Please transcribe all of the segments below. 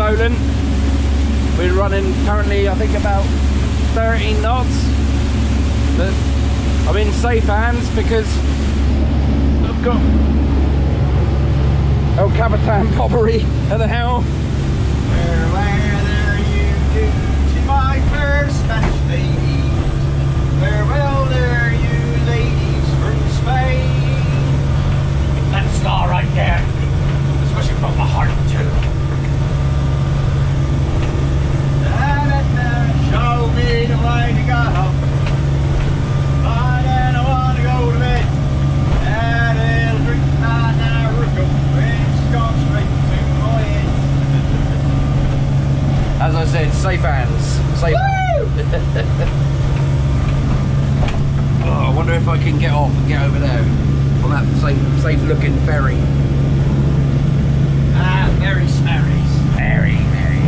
Solent. We're running currently, I think, about 13 knots. But I'm in safe hands because I've got El Capitan Pobbery at the helm. Farewell there you do to my fair Spanish lady. Farewell there you ladies from Spain. That scar right there, especially from my heart too. Show me the way to go. And I want to go to bed. And it'll drink my Naruto. It's gone straight to my head. As I said, safe hands. Safe hands. Oh, I wonder if I can get off and get over there on that safe looking ferry. Ah, very smerry. Very, very.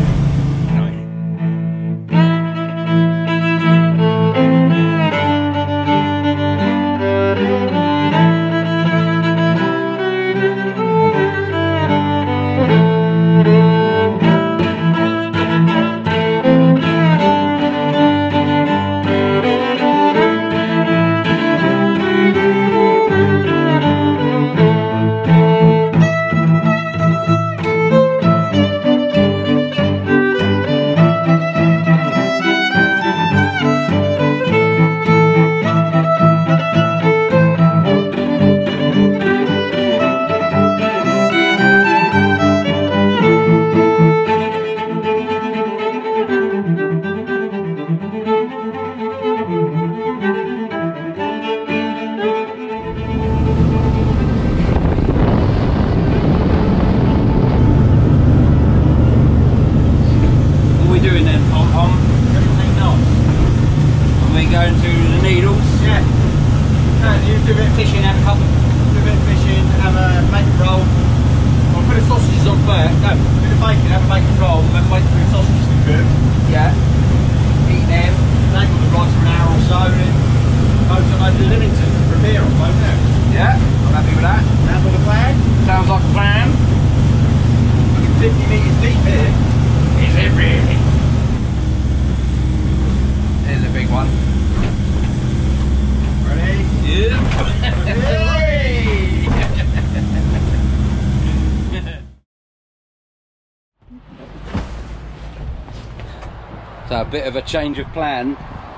So a bit of a change of plan.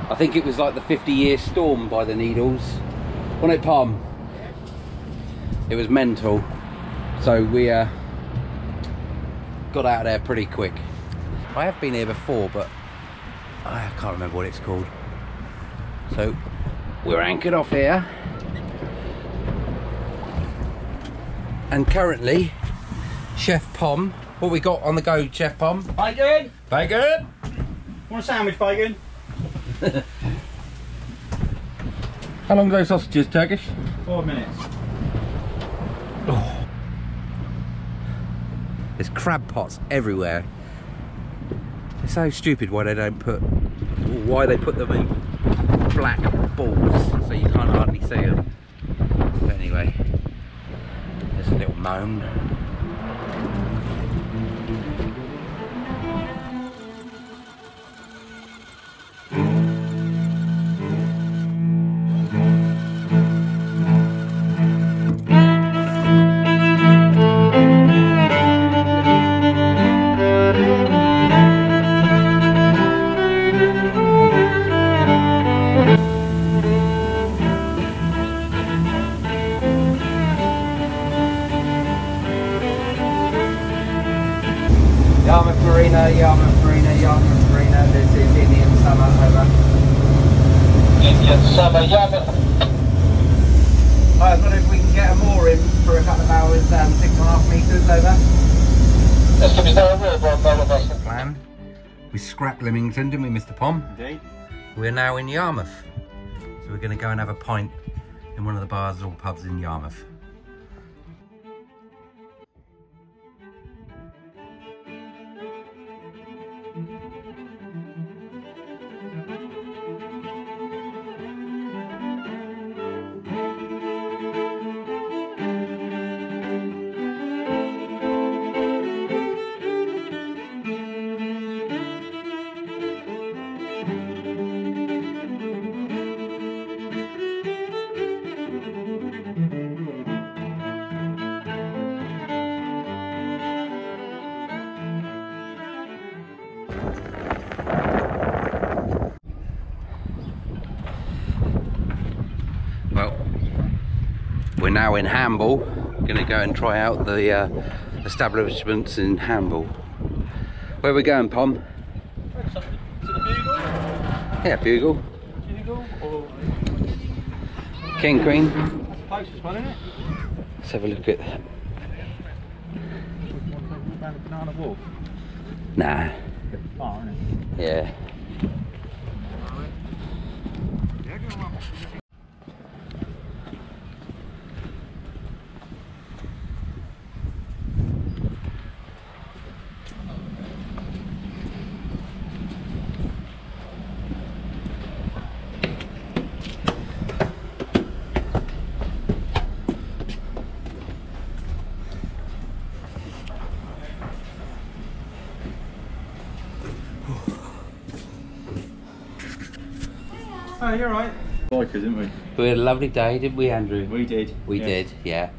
I think it was like the 50-year storm by the Needles. Wasn't it, Palm? It was mental. So we got out of there pretty quick. I have been here before, but I can't remember what it's called. So we're anchored off here. And currently, Chef Pom, what we got on the go, Chef Pom? Bacon! Bacon! Want a sandwich, bacon? How long are those sausages, Turkish? 4 minutes. Oh. There's crab pots everywhere. It's so stupid why they don't put, why they put them in black balls so you can't hardly see them. But anyway, there's a little moan. Yarmouth Marina, Yarmouth Marina, Yarmouth Marina, this is Indian summer, over. Indian summer, Yarmouth. I was wondering if we can get a moor in for a couple of hours, 6.5 metres, over. Yes, is there a wheelbarrow motor vessel? Plan. We scrapped Lymington, didn't we, Mr. Pom? Indeed. We're now in Yarmouth. So we're going to go and have a pint in one of the bars or pubs in Yarmouth. Well, we're now in Hamble. Gonna go and try out the establishments in Hamble. Where are we going, Pom? To the Bugle? Yeah, Bugle. Bugle or King Queen. that's the closest one, isn't it? Let's have a look at that. Around the Banana Wharf. Nah. Bit far, isn't it? Yeah. Oh, you're right. Bikers, didn't we? We had a lovely day, didn't we, Andrew? We did. We yeah. did, yeah.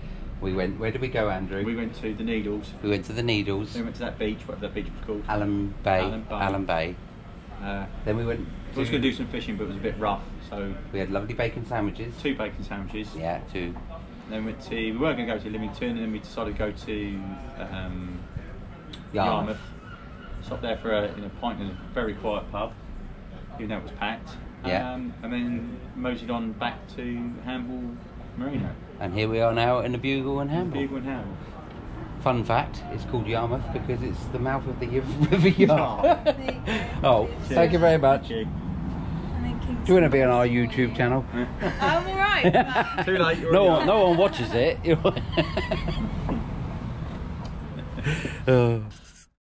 We went. Where did we go, Andrew? We went to the Needles. We went to the Needles. Then we went to that beach, whatever that beach was called. Alum Bay. Alum Bay. Then we went. I was going to do some fishing, but it was a bit rough, so We had lovely bacon sandwiches. 2 bacon sandwiches. Yeah, 2. Then we weren't going to go to Leamington, and then we decided to go to Yarmouth. Stopped there for a pint in a very quiet pub, even though it was packed. Yeah. And then moseyed on back to Hamble Marina. And here we are now in the Bugle and Hamble. Bugle and Hamble. Fun fact, it's called Yarmouth because it's the mouth of the River Yarmouth. Oh, thank you very much. Thank you. Do you want to be on our YouTube channel? I'm alright. Too late. No one watches it.